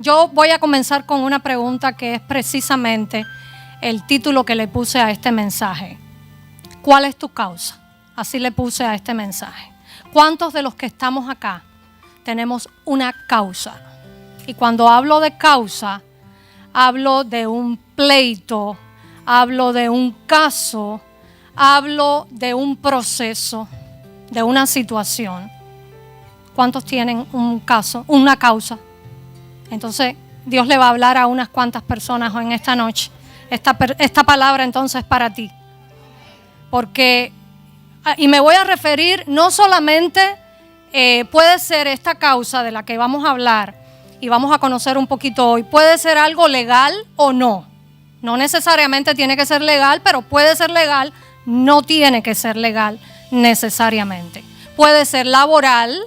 Yo voy a comenzar con una pregunta que es precisamente el título que le puse a este mensaje. ¿Cuál es tu causa? Así le puse a este mensaje. ¿Cuántos de los que estamos acá tenemos una causa? Y cuando hablo de causa, hablo de un pleito, hablo de un caso, hablo de un proceso, de una situación. ¿Cuántos tienen un caso, una causa? Entonces, Dios le va a hablar a unas cuantas personas en esta noche. Esta palabra entonces es para ti. Porque, y me voy a referir no solamente, puede ser esta causa de la que vamos a hablar y vamos a conocer un poquito hoy, puede ser algo legal o no. No necesariamente tiene que ser legal, pero puede ser legal, no tiene que ser legal necesariamente. Puede ser laboral,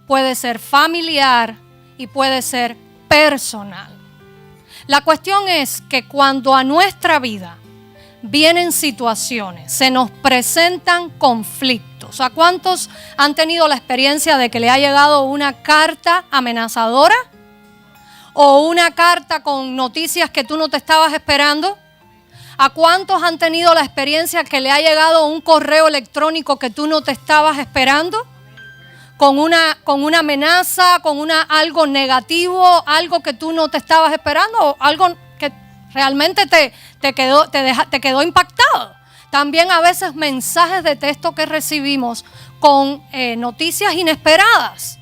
puede ser familiar y puede ser personal. La cuestión es que cuando a nuestra vida vienen situaciones, se nos presentan conflictos. ¿A cuántos han tenido la experiencia de que le ha llegado una carta amenazadora? ¿O una carta con noticias que tú no te estabas esperando? ¿A cuántos han tenido la experiencia que le ha llegado un correo electrónico que tú no te estabas esperando? Con una amenaza, con algo negativo, algo que tú no te estabas esperando, o algo que realmente te quedó impactado. También a veces mensajes de texto que recibimos con noticias inesperadas.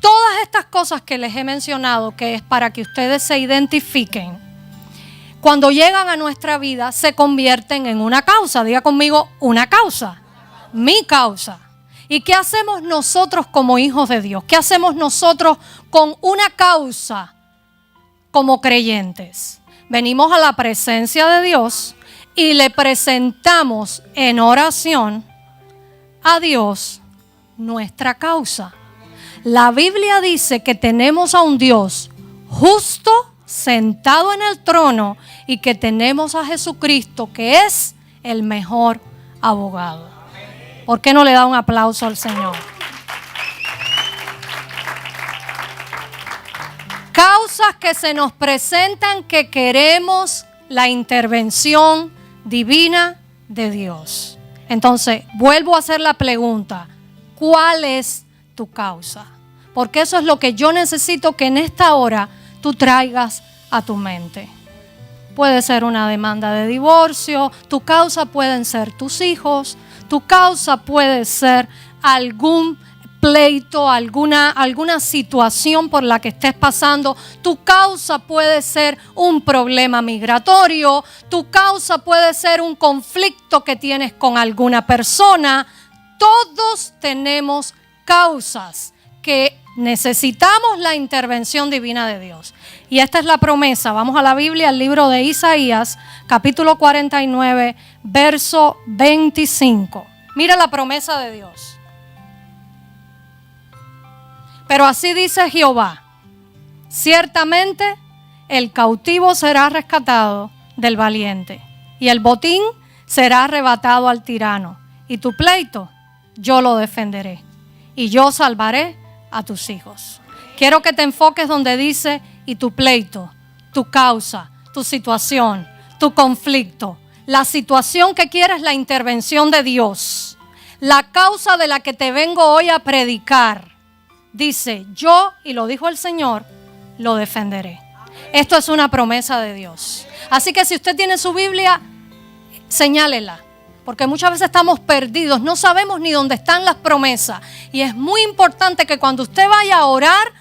Todas estas cosas que les he mencionado, que es para que ustedes se identifiquen, cuando llegan a nuestra vida se convierten en una causa. Diga conmigo, una causa, mi causa. ¿Y qué hacemos nosotros como hijos de Dios? ¿Qué hacemos nosotros con una causa como creyentes? Venimos a la presencia de Dios y le presentamos en oración a Dios nuestra causa. La Biblia dice que tenemos a un Dios justo, sentado en el trono, y que tenemos a Jesucristo, que es el mejor abogado. ¿Por qué no le da un aplauso al Señor? Causas que se nos presentan que queremos la intervención divina de Dios. Entonces, vuelvo a hacer la pregunta, ¿cuál es tu causa? Porque eso es lo que yo necesito que en esta hora tú traigas a tu mente. Puede ser una demanda de divorcio, tu causa pueden ser tus hijos, tu causa puede ser algún pleito, alguna situación por la que estés pasando. Tu causa puede ser un problema migratorio. Tu causa puede ser un conflicto que tienes con alguna persona. Todos tenemos causas que necesitamos la intervención divina de Dios. Y esta es la promesa. Vamos a la Biblia, al libro de Isaías, capítulo 49, verso 25. Mira la promesa de Dios. Pero así dice Jehová: ciertamente el cautivo será rescatado del valiente, y el botín será arrebatado al tirano, y tu pleito yo lo defenderé, y yo salvaré a tus hijos. Quiero que te enfoques donde dice y tu pleito, tu causa, tu situación, tu conflicto. La situación que quieres, la intervención de Dios. La causa de la que te vengo hoy a predicar. Dice, yo, y lo dijo el Señor, lo defenderé. Esto es una promesa de Dios. Así que si usted tiene su Biblia, señálela. Porque muchas veces estamos perdidos, no sabemos ni dónde están las promesas. Y es muy importante que cuando usted vaya a orar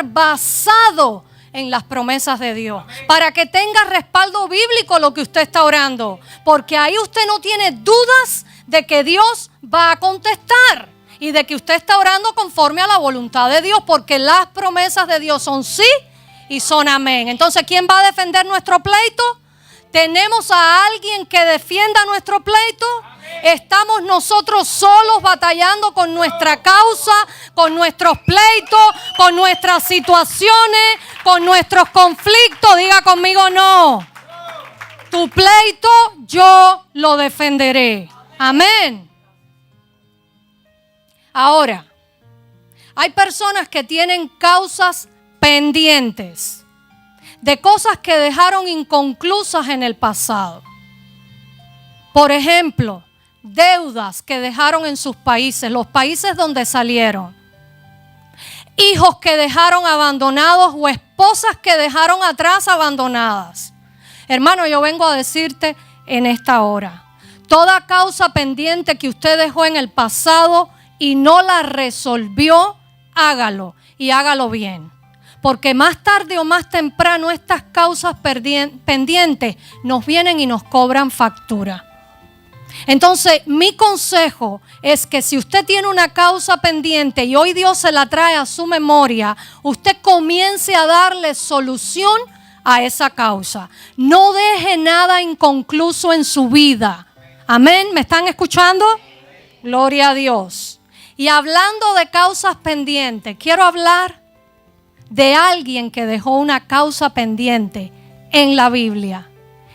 basado en las promesas de Dios. Para que tenga respaldo bíblico lo que usted está orando. Porque ahí usted no tiene dudas de que Dios va a contestar. Y de que usted está orando conforme a la voluntad de Dios. Porque las promesas de Dios son sí y son amén. Entonces, ¿quién va a defender nuestro pleito? ¿Tenemos a alguien que defienda nuestro pleito? ¿Estamos nosotros solos batallando con nuestra causa, con nuestros pleitos, con nuestras situaciones, con nuestros conflictos? Diga conmigo no. Tu pleito yo lo defenderé. Amén. Ahora, hay personas que tienen causas pendientes de cosas que dejaron inconclusas en el pasado. Por ejemplo, deudas que dejaron en sus países, los países donde salieron. Hijos que dejaron abandonados o esposas que dejaron atrás abandonadas. Hermano, yo vengo a decirte en esta hora, toda causa pendiente que usted dejó en el pasado y no la resolvió, hágalo y hágalo bien. Porque más tarde o más temprano estas causas pendientes nos vienen y nos cobran factura. Entonces, mi consejo es que si usted tiene una causa pendiente y hoy Dios se la trae a su memoria, usted comience a darle solución a esa causa. No deje nada inconcluso en su vida. Amén. ¿Me están escuchando? Gloria a Dios. Y hablando de causas pendientes, quiero hablar de alguien que dejó una causa pendiente en la Biblia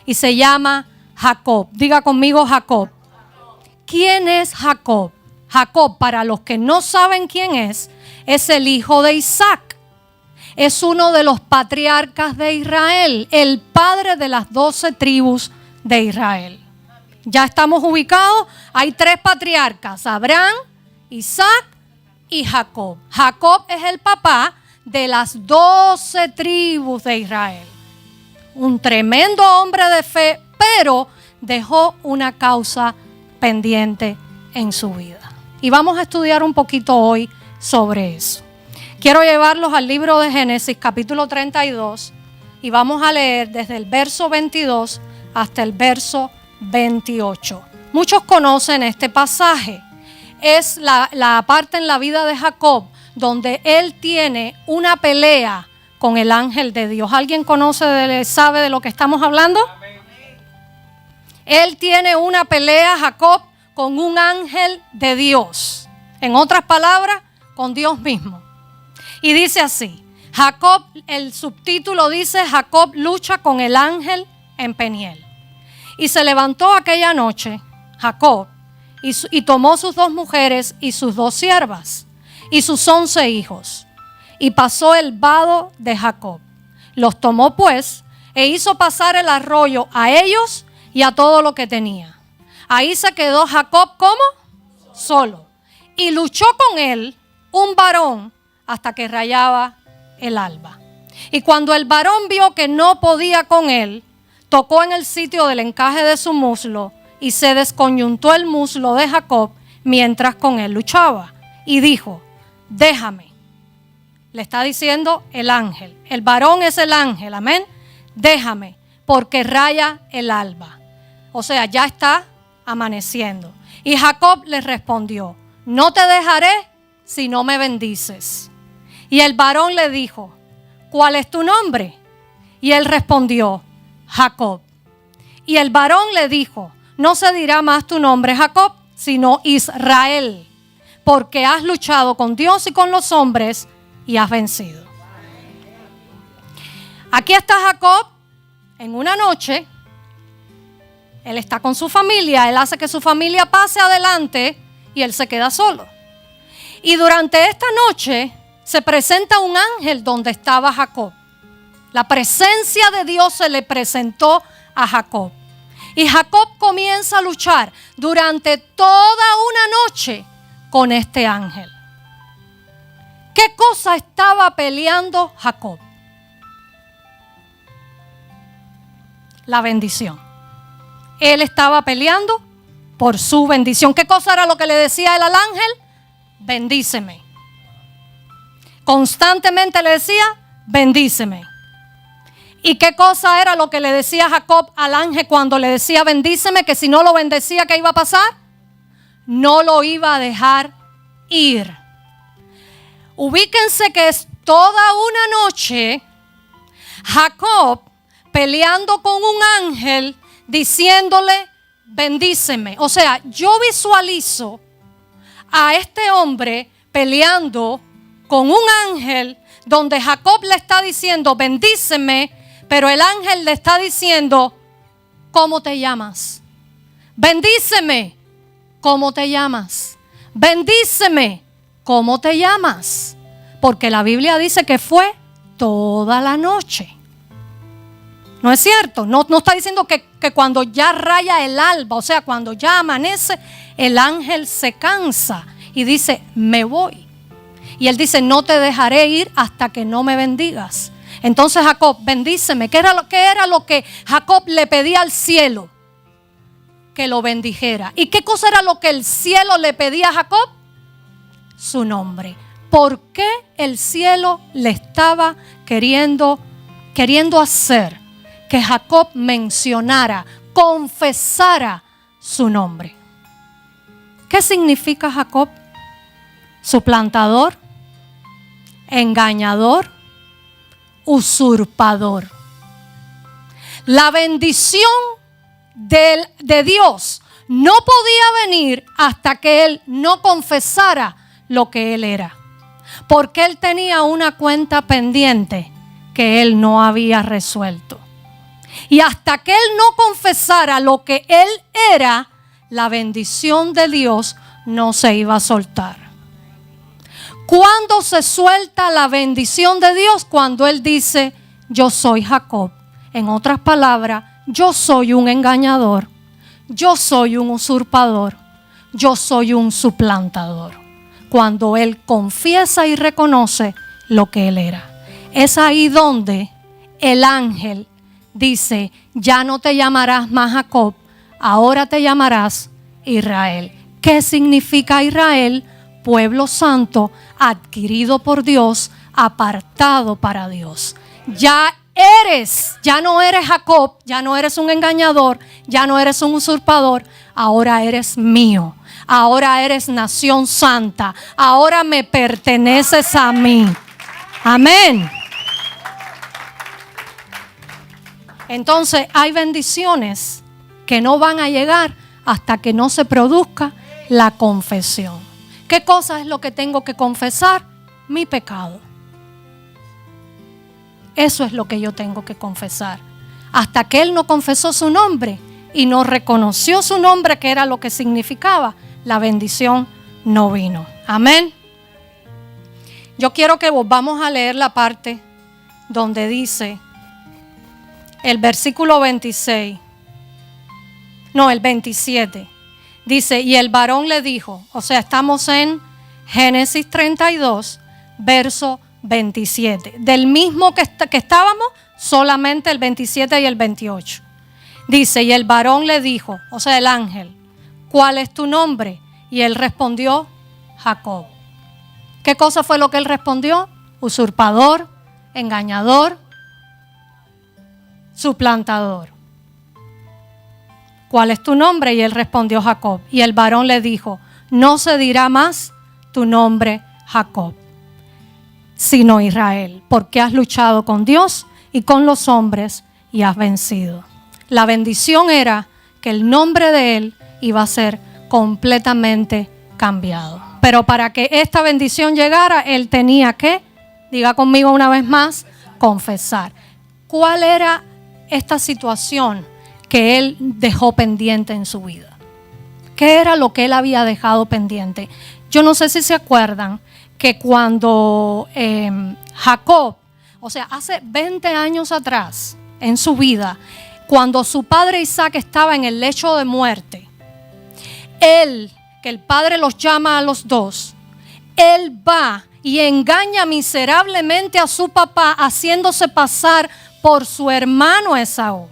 y se llama Jacob. Diga conmigo Jacob. ¿Quién es Jacob? Jacob, para los que no saben quién es el hijo de Isaac. Es uno de los patriarcas de Israel, el padre de las 12 tribus de Israel. Ya estamos ubicados, hay 3 patriarcas, Abraham, Isaac y Jacob. Jacob es el papá de las 12 tribus de Israel. Un tremendo hombre de fe, pero dejó una causa pendiente en su vida. Y vamos a estudiar un poquito hoy sobre eso. Quiero llevarlos al libro de Génesis, capítulo 32, y vamos a leer desde el verso 22 hasta el verso 28. Muchos conocen este pasaje. Es la parte en la vida de Jacob donde él tiene una pelea con el ángel de Dios. ¿Alguien sabe de lo que estamos hablando? Él tiene una pelea, Jacob, con un ángel de Dios. En otras palabras, con Dios mismo. Y dice así, Jacob, el subtítulo dice, Jacob lucha con el ángel en Peniel. Y se levantó aquella noche, Jacob, y tomó sus 2 mujeres y sus 2 siervas, y sus 11 hijos, y pasó el vado de Jacob. Los tomó pues, e hizo pasar el arroyo a ellos y a todo lo que tenía. Ahí se quedó Jacob, ¿cómo? Solo. Y luchó con él un varón hasta que rayaba el alba. Y cuando el varón vio que no podía con él, tocó en el sitio del encaje de su muslo y se descoyuntó el muslo de Jacob mientras con él luchaba. Y dijo, déjame. Le está diciendo el ángel. El varón es el ángel, amén. Déjame, porque raya el alba. O sea, ya está amaneciendo. Y Jacob le respondió, no te dejaré si no me bendices. Y el varón le dijo, ¿cuál es tu nombre? Y él respondió, Jacob. Y el varón le dijo, no se dirá más tu nombre Jacob, sino Israel, porque has luchado con Dios y con los hombres y has vencido. Aquí está Jacob en una noche. Él está con su familia, él hace que su familia pase adelante y él se queda solo. Y durante esta noche se presenta un ángel donde estaba Jacob. La presencia de Dios se le presentó a Jacob. Y Jacob comienza a luchar durante toda una noche con este ángel. ¿Qué cosa estaba peleando Jacob? La bendición. Él estaba peleando por su bendición. ¿Qué cosa era lo que le decía él al ángel? Bendíceme. Constantemente le decía, bendíceme. ¿Y qué cosa era lo que le decía Jacob al ángel cuando le decía bendíceme? Que si no lo bendecía, ¿qué iba a pasar? No lo iba a dejar ir. Ubíquense que es toda una noche Jacob peleando con un ángel diciéndole bendíceme. O sea, yo visualizo a este hombre peleando con un ángel donde Jacob le está diciendo bendíceme, pero el ángel le está diciendo ¿cómo te llamas? Bendíceme, ¿cómo te llamas? Bendíceme, ¿cómo te llamas? Porque la Biblia dice que fue toda la noche. ¿No es cierto? No está diciendo que cuando ya raya el alba, o sea, cuando ya amanece, el ángel se cansa y dice, me voy. Y él dice, no te dejaré ir hasta que no me bendigas. Entonces Jacob, bendíceme. ¿Qué era lo que Jacob le pedía al cielo? Que lo bendijera. ¿Y qué cosa era lo que el cielo le pedía a Jacob? Su nombre. ¿Por qué el cielo le estaba queriendo hacer que Jacob mencionara, confesara su nombre? ¿Qué significa Jacob? Suplantador, engañador, usurpador. La bendición de Dios no podía venir hasta que él no confesara lo que él era, porque él tenía una cuenta pendiente que él no había resuelto. Y hasta que él no confesara lo que él era, la bendición de Dios no se iba a soltar. ¿Cuándo se suelta la bendición de Dios? Cuando él dice, yo soy Jacob. En otras palabras, yo soy un engañador, yo soy un usurpador, yo soy un suplantador. Cuando él confiesa y reconoce lo que él era. Es ahí donde el ángel dice, ya no te llamarás más Jacob, ahora te llamarás Israel. ¿Qué significa Israel? Pueblo santo, adquirido por Dios, apartado para Dios. Ya no eres Jacob, ya no eres un engañador, ya no eres un usurpador, ahora eres mío, ahora eres nación santa, ahora me perteneces a mí. Amén. Entonces hay bendiciones que no van a llegar hasta que no se produzca la confesión. ¿Qué cosa es lo que tengo que confesar? Mi pecado. Eso es lo que yo tengo que confesar. Hasta que él no confesó su nombre y no reconoció su nombre, que era lo que significaba, la bendición no vino. Amén. Yo quiero que volvamos a leer la parte donde dice el versículo 27. Dice, y el varón le dijo, o sea, estamos en Génesis 32, verso 27. Del mismo que estábamos, solamente el 27 y el 28. Dice, y el varón le dijo, o sea, el ángel, ¿cuál es tu nombre? Y él respondió, Jacob. ¿Qué cosa fue lo que él respondió? Usurpador, engañador, suplantador. ¿Cuál es tu nombre? Y él respondió, Jacob. Y el varón le dijo, no se dirá más tu nombre Jacob, sino Israel, porque has luchado con Dios y con los hombres y has vencido. La bendición era que el nombre de él iba a ser completamente cambiado. Pero para que esta bendición llegara, él tenía que, diga conmigo una vez más, confesar. ¿Cuál era esta situación que él dejó pendiente en su vida? ¿Qué era lo que él había dejado pendiente? Yo no sé si se acuerdan que cuando Jacob, o sea, hace 20 años atrás en su vida, cuando su padre Isaac estaba en el lecho de muerte, que el padre los llama a los dos, él va y engaña miserablemente a su papá haciéndose pasar por su hermano Esaú,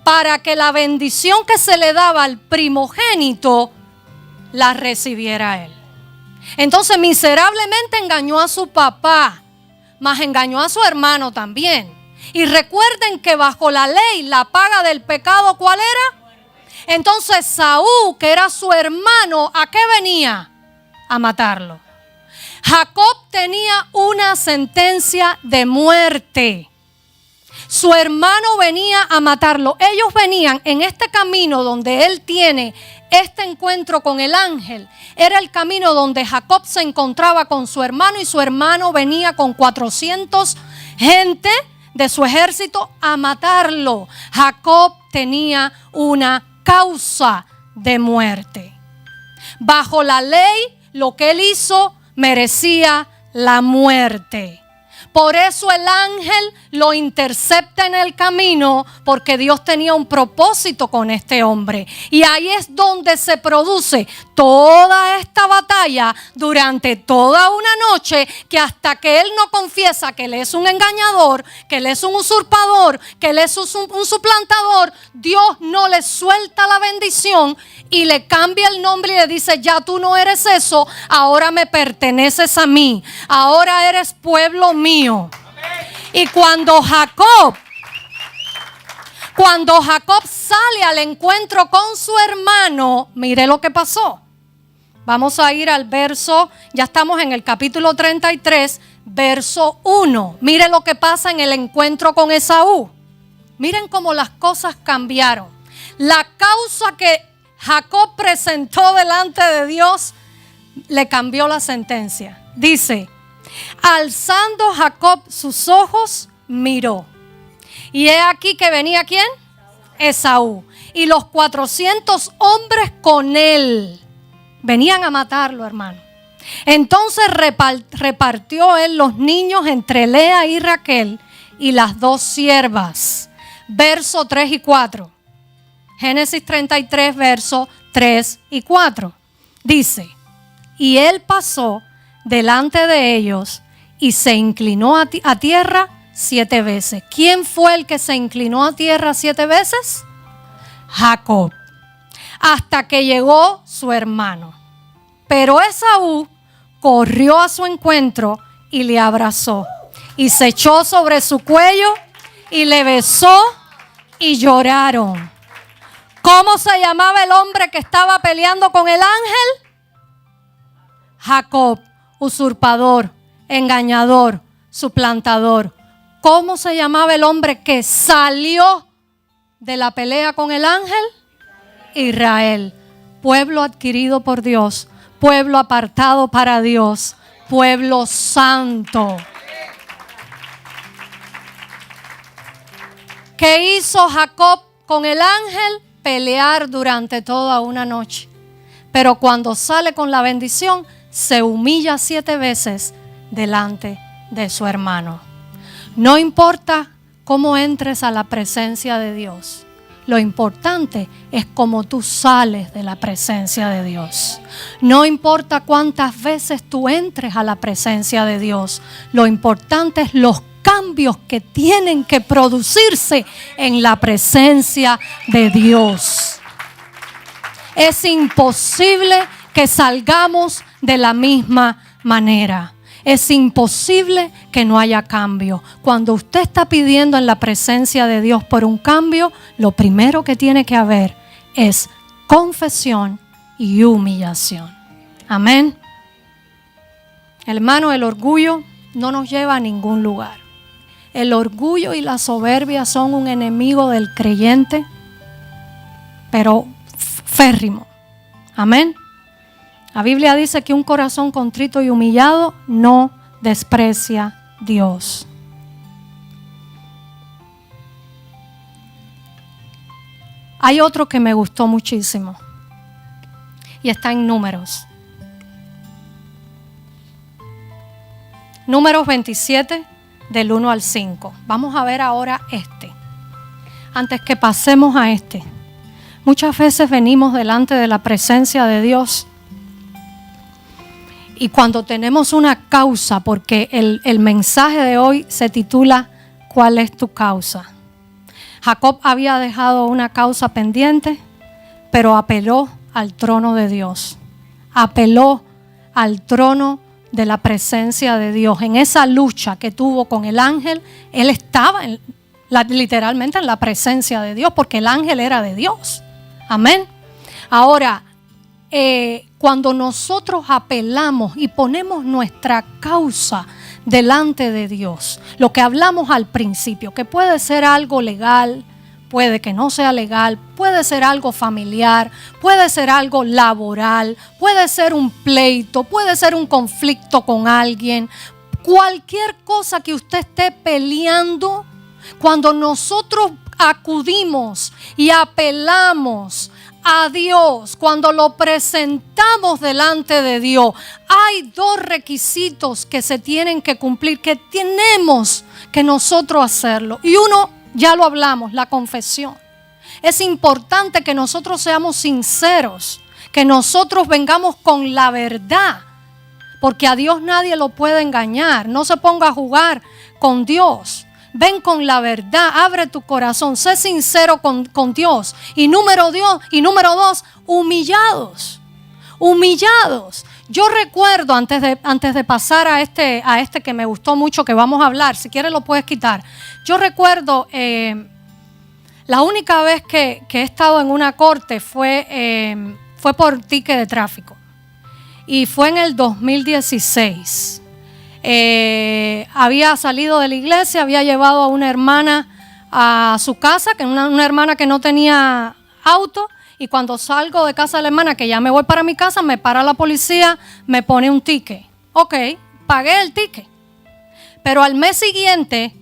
para que la bendición que se le daba al primogénito la recibiera él. Entonces miserablemente engañó a su papá, mas engañó a su hermano también. Y recuerden que bajo la ley la paga del pecado, ¿cuál era? Entonces Saúl, que era su hermano, ¿a qué venía? A matarlo. Jacob tenía una sentencia de muerte. Su hermano venía a matarlo. Ellos venían en este camino donde él tiene este encuentro con el ángel. Era el camino donde Jacob se encontraba con su hermano y su hermano venía con 400 gente de su ejército a matarlo. Jacob tenía una causa de muerte. Bajo la ley, lo que él hizo merecía la muerte. Por eso el ángel lo intercepta en el camino, porque Dios tenía un propósito con este hombre. Y ahí es donde se produce toda esta batalla durante toda una noche, que hasta que él no confiesa que él es un engañador, que él es un usurpador, que él es un suplantador, Dios no le suelta la bendición y le cambia el nombre y le dice: ya tú no eres eso, ahora me perteneces a mí, ahora eres pueblo mío. Y cuando Jacob sale al encuentro con su hermano, mire lo que pasó. Vamos a ir al verso, ya estamos en el capítulo 33, verso 1. Mire lo que pasa en el encuentro con Esaú. Miren cómo las cosas cambiaron. La causa que Jacob presentó delante de Dios le cambió la sentencia. Dice: alzando Jacob sus ojos, miró. Y he aquí que venía ¿quién? Esaú. Y los 400 hombres con él. Venían a matarlo, hermano. Entonces repartió él los niños entre Lea y Raquel y las 2 siervas. Verso 3 y 4. Génesis 33, versos 3 y 4. Dice: y él pasó delante de ellos y se inclinó a tierra 7 veces. ¿Quién fue el que se inclinó a tierra 7 veces? Jacob. Hasta que llegó su hermano. Pero Esaú corrió a su encuentro y le abrazó. Y se echó sobre su cuello y le besó y lloraron. ¿Cómo se llamaba el hombre que estaba peleando con el ángel? Jacob, usurpador, engañador, suplantador. ¿Cómo se llamaba el hombre que salió de la pelea con el ángel? Israel, pueblo adquirido por Dios, pueblo apartado para Dios, pueblo santo. ¿Qué hizo Jacob con el ángel? Pelear durante toda una noche. Pero cuando sale con la bendición, se humilla 7 veces delante de su hermano. No importa cómo entres a la presencia de Dios. Lo importante es cómo tú sales de la presencia de Dios. No importa cuántas veces tú entres a la presencia de Dios. Lo importante es los cambios que tienen que producirse en la presencia de Dios. Es imposible que salgamos de la misma manera. Es imposible que no haya cambio. Cuando usted está pidiendo en la presencia de Dios por un cambio, lo primero que tiene que haber es confesión y humillación. Amén. Hermano, el orgullo no nos lleva a ningún lugar. El orgullo y la soberbia son un enemigo del creyente, pero férrimo. Amén. La Biblia dice que un corazón contrito y humillado no desprecia Dios. Hay otro que me gustó muchísimo y está en Números. Números 27, del 1 al 5. Vamos a ver ahora este. Antes que pasemos a este. Muchas veces venimos delante de la presencia de Dios y cuando tenemos una causa, porque el mensaje de hoy se titula ¿cuál es tu causa? Jacob había dejado una causa pendiente, pero apeló al trono de Dios. Apeló al trono de la presencia de Dios. En esa lucha que tuvo con el ángel, él estaba literalmente en la presencia de Dios, porque el ángel era de Dios. Amén. Ahora, cuando nosotros apelamos y ponemos nuestra causa delante de Dios, lo que hablamos al principio, que puede ser algo legal, puede que no sea legal, puede ser algo familiar, puede ser algo laboral, puede ser un pleito, puede ser un conflicto con alguien, cualquier cosa que usted esté peleando, cuando nosotros acudimos y apelamos a Dios, cuando lo presentamos delante de Dios, hay dos requisitos que se tienen que cumplir, que tenemos que nosotros hacerlo. Y uno, ya lo hablamos, la confesión. Es importante que nosotros seamos sinceros, que nosotros vengamos con la verdad, porque a Dios nadie lo puede engañar. No se ponga a jugar con Dios. Ven con la verdad, abre tu corazón, sé sincero con Dios. Y número dos, humillados. Yo recuerdo, antes de pasar a este que me gustó mucho, que vamos a hablar, si quieres lo puedes quitar. Yo recuerdo, la única vez que he estado en una corte fue por ticket de tráfico. Y fue en el 2016. Había salido de la iglesia, había llevado a una hermana a su casa, que una hermana que no tenía auto, y cuando salgo de casa de la hermana, que ya me voy para mi casa, me para la policía, me pone un ticket. Ok, pagué el ticket. Pero al mes siguiente,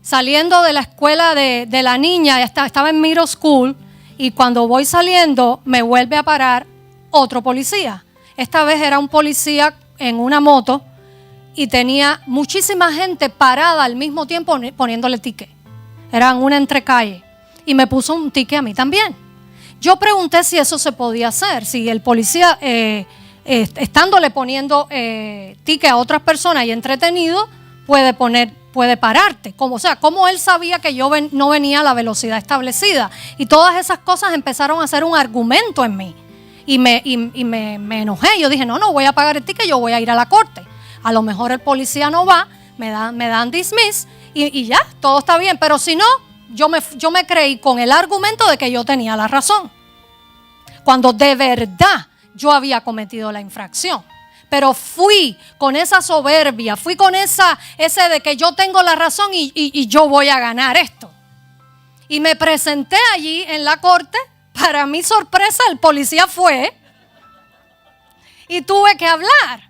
saliendo de la escuela de la niña, estaba en middle school, y cuando voy saliendo, me vuelve a parar otro policía. Esta vez era un policía en una moto, y tenía muchísima gente parada al mismo tiempo poniéndole ticket. Eran una entrecalle. Y me puso un ticket a mí también. Yo pregunté si eso se podía hacer, si el policía, estándole poniendo ticket a otras personas y entretenido, puede pararte. ¿Cómo él sabía que yo no venía a la velocidad establecida? Y todas esas cosas empezaron a ser un argumento en mí. Y me enojé. Yo dije, no voy a pagar el ticket, yo voy a ir a la corte. A lo mejor el policía no va, me dan dismiss y ya, todo está bien. Pero si no, yo me creí con el argumento de que yo tenía la razón, cuando de verdad yo había cometido la infracción. Pero fui con esa soberbia, fui con ese de que yo tengo la razón y yo voy a ganar esto. Y me presenté allí en la corte. Para mi sorpresa, el policía fue y tuve que hablar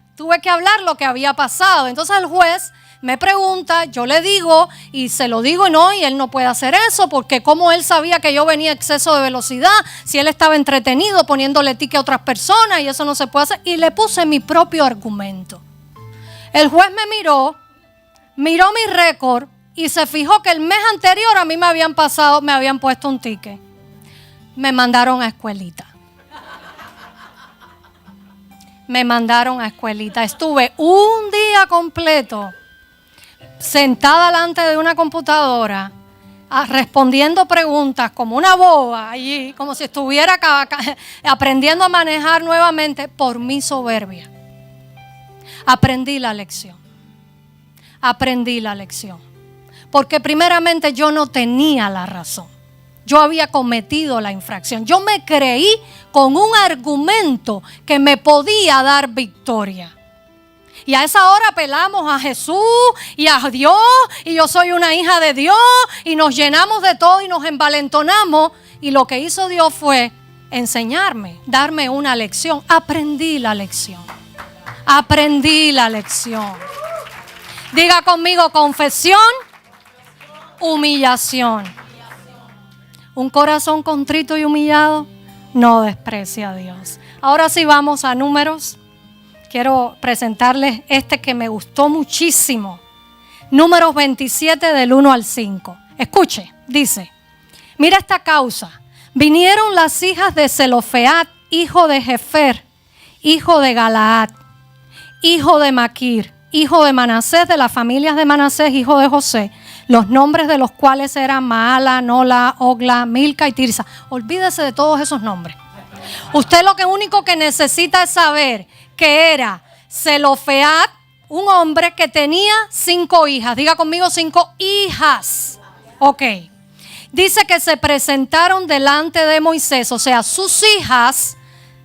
lo que había pasado. Entonces el juez me pregunta, yo le digo y se lo digo y él no puede hacer eso porque como él sabía que yo venía a exceso de velocidad, si él estaba entretenido poniéndole ticket a otras personas y eso no se puede hacer, y le puse mi propio argumento. El juez me miró mi récord y se fijó que el mes anterior a mí me habían puesto un ticket. Me mandaron a escuelita. Estuve un día completo sentada delante de una computadora respondiendo preguntas como una boba allí, como si estuviera aprendiendo a manejar nuevamente por mi soberbia. Aprendí la lección. Porque primeramente yo no tenía la razón. Yo había cometido la infracción. Yo me creí con un argumento que me podía dar victoria. Y a esa hora apelamos a Jesús y a Dios, y yo soy una hija de Dios, y nos llenamos de todo y nos envalentonamos. Y lo que hizo Dios fue enseñarme, darme una lección. Aprendí la lección. Diga conmigo: confesión, humillación. Un corazón contrito y humillado no desprecia a Dios. Ahora sí vamos a Números. Quiero presentarles este que me gustó muchísimo. Números 27 del 1 al 5. Escuche, dice: mira esta causa. Vinieron las hijas de Zelofead, hijo de Jefer, hijo de Galaad, hijo de Maquir, hijo de Manasés, de las familias de Manasés, hijo de José, los nombres de los cuales eran Maala, Nola, Ogla, Milca y Tirsa. Olvídese de todos esos nombres. Usted lo único que necesita es saber que era Zelofead, un hombre que tenía 5 hijas. Diga conmigo: 5 hijas. Ok. Dice que se presentaron delante de Moisés, o sea, sus hijas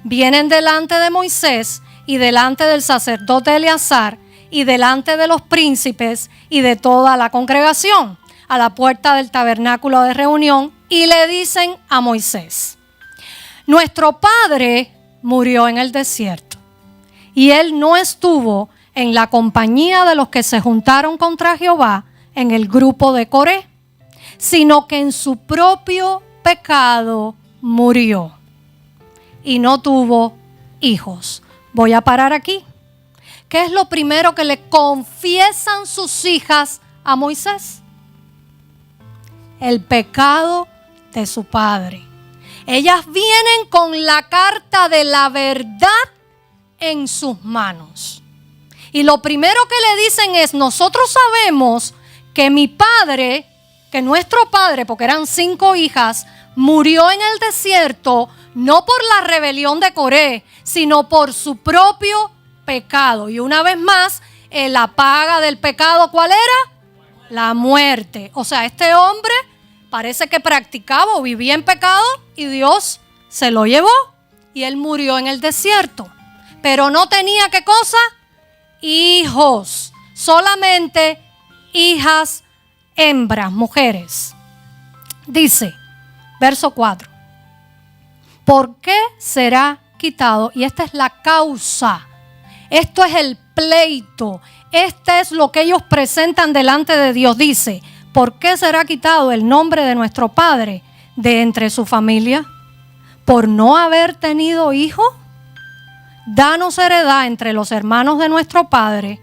vienen delante de Moisés y delante del sacerdote Eleazar y delante de los príncipes y de toda la congregación a la puerta del tabernáculo de reunión, y le dicen a Moisés: nuestro padre murió en el desierto y él no estuvo en la compañía de los que se juntaron contra Jehová en el grupo de Coré, sino que en su propio pecado murió. y no tuvo hijos. Voy a parar aquí. ¿Qué es lo primero que le confiesan sus hijas a Moisés? El pecado de su padre. Ellas vienen con la carta de la verdad en sus manos. Y lo primero que le dicen es: nosotros sabemos que mi padre, que nuestro padre, porque eran 5 hijas, murió en el desierto, no por la rebelión de Coré, sino por su propio pecado. Y una vez más, la paga del pecado, ¿cuál era? La muerte. O sea, este hombre parece que practicaba o vivía en pecado y Dios se lo llevó y él murió en el desierto. Pero no tenía, ¿qué cosa? Hijos. Solamente hijas hembras, mujeres. Dice, verso 4. ¿Por qué será quitado? Y esta es la causa. Esto es el pleito. Este es lo que ellos presentan delante de Dios. Dice, ¿por qué será quitado el nombre de nuestro padre de entre su familia? ¿Por no haber tenido hijo? Danos heredad entre los hermanos de nuestro padre.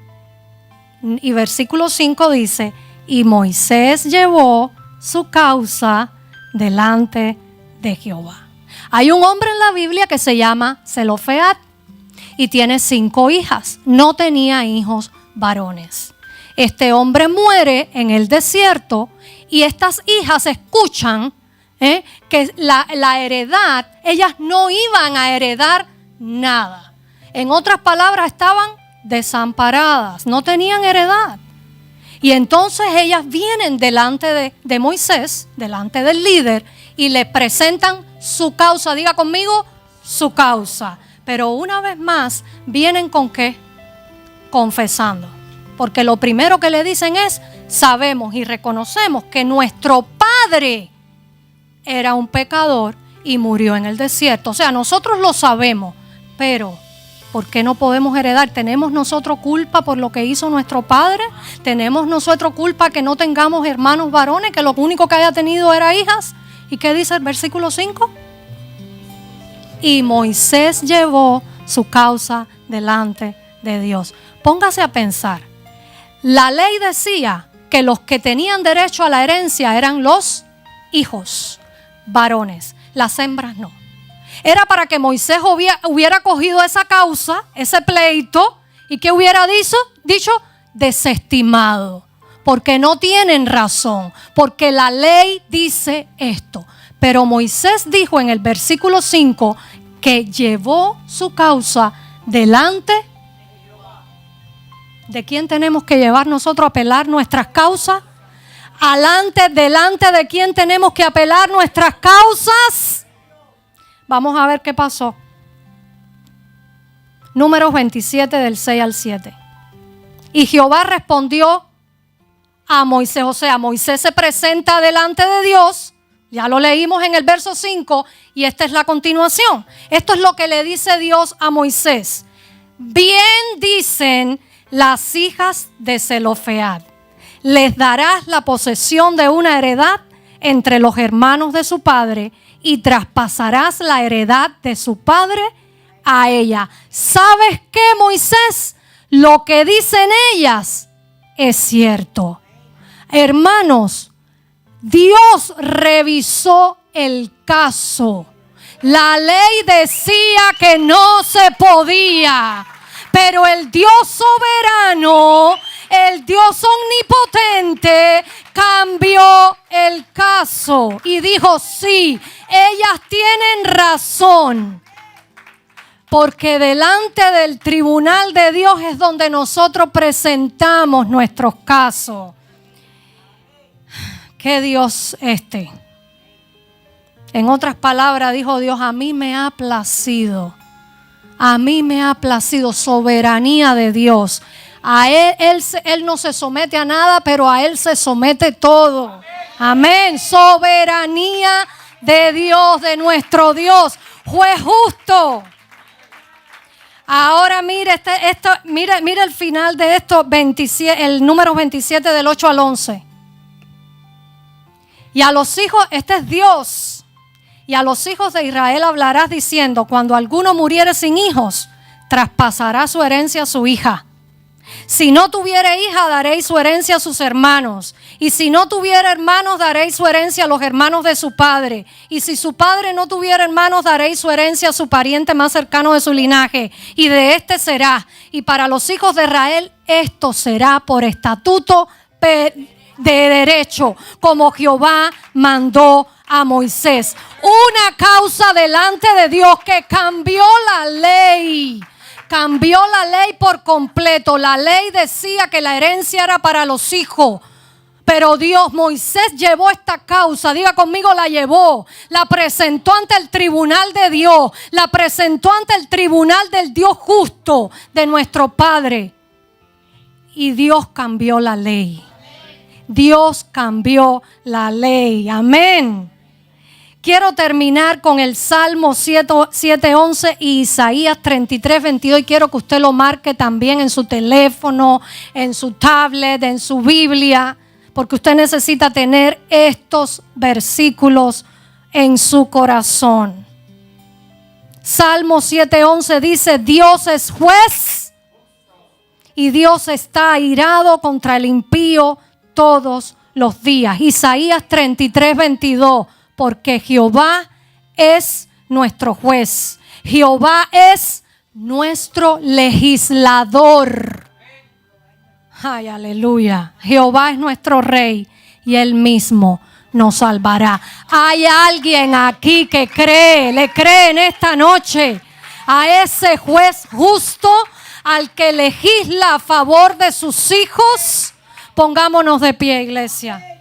Y versículo 5 dice, y Moisés llevó su causa delante de Jehová. Hay un hombre en la Biblia que se llama Zelofead y tiene 5 hijas. No tenía hijos varones. Este hombre muere en el desierto y estas hijas escuchan que la heredad, ellas no iban a heredar nada. En otras palabras, estaban desamparadas, no tenían heredad. Y entonces ellas vienen delante de Moisés, delante del líder, y le presentan su causa. Diga conmigo, su causa. Pero una vez más, vienen ¿con qué? Confesando. Porque lo primero que le dicen es, sabemos y reconocemos que nuestro padre era un pecador y murió en el desierto. O sea, nosotros lo sabemos, pero ¿por qué no podemos heredar? ¿Tenemos nosotros culpa por lo que hizo nuestro padre? ¿Tenemos nosotros culpa que no tengamos hermanos varones, que lo único que haya tenido era hijas? ¿Y qué dice el versículo 5? Y Moisés llevó su causa delante de Dios. Póngase a pensar. La ley decía que los que tenían derecho a la herencia eran los hijos varones, las hembras no. Era para que Moisés hubiera cogido esa causa, ese pleito, y que hubiera dicho desestimado, porque no tienen razón, porque la ley dice esto. Pero Moisés dijo en el versículo 5 que llevó su causa delante. ¿De quién tenemos que llevar nosotros a apelar nuestras causas? Delante de quién tenemos que apelar nuestras causas. Vamos a ver qué pasó. Números 27 del 6 al 7. Y Jehová respondió a Moisés. O sea, Moisés se presenta delante de Dios. Ya lo leímos en el verso 5 y esta es la continuación. Esto es lo que le dice Dios a Moisés. Bien dicen las hijas de Zelofead, les darás la posesión de una heredad entre los hermanos de su padre y traspasarás la heredad de su padre a ella. ¿Sabes qué, Moisés? Lo que dicen ellas es cierto. Hermanos, Dios revisó el caso. La ley decía que no se podía, pero el Dios soberano, el Dios omnipotente, cambió el caso y dijo, sí, ellas tienen razón. Porque delante del tribunal de Dios es donde nosotros presentamos nuestros casos. ¿Qué Dios este? En otras palabras, dijo Dios, a mí me ha placido. A mí me ha placido, soberanía de Dios. A él no se somete a nada, pero a Él se somete todo. Amén. Soberanía de Dios, de nuestro Dios. Juez justo. Ahora mire, mire el final de esto, 27, el número 27 del 8 al 11. Y a los hijos, este es Dios. Y a los hijos de Israel hablarás diciendo, cuando alguno muriere sin hijos, traspasará su herencia a su hija. Si no tuviere hija, daréis su herencia a sus hermanos. Y si no tuviere hermanos, daréis su herencia a los hermanos de su padre. Y si su padre no tuviera hermanos, daréis su herencia a su pariente más cercano de su linaje. Y de este será. Y para los hijos de Israel, esto será por estatuto de derecho, como Jehová mandó a Moisés. Una causa delante de Dios que cambió la ley. Cambió la ley por completo. La ley decía que la herencia era para los hijos. Pero Moisés llevó esta causa, diga conmigo, la llevó, la presentó ante el tribunal de Dios, la presentó ante el tribunal del Dios justo de nuestro Padre. Y Dios cambió la ley. Dios cambió la ley. Amén. Quiero terminar con el Salmo 7:11 y Isaías 33:22 y quiero que usted lo marque también en su teléfono, en su tablet, en su Biblia, porque usted necesita tener estos versículos en su corazón. Salmo 7:11 dice, Dios es juez y Dios está airado contra el impío todos los días. Isaías 33:22. Porque Jehová es nuestro juez. Jehová es nuestro legislador. Ay, aleluya. Jehová es nuestro rey y Él mismo nos salvará. Hay alguien aquí que le cree en esta noche a ese juez justo, al que legisla a favor de sus hijos. Pongámonos de pie, iglesia.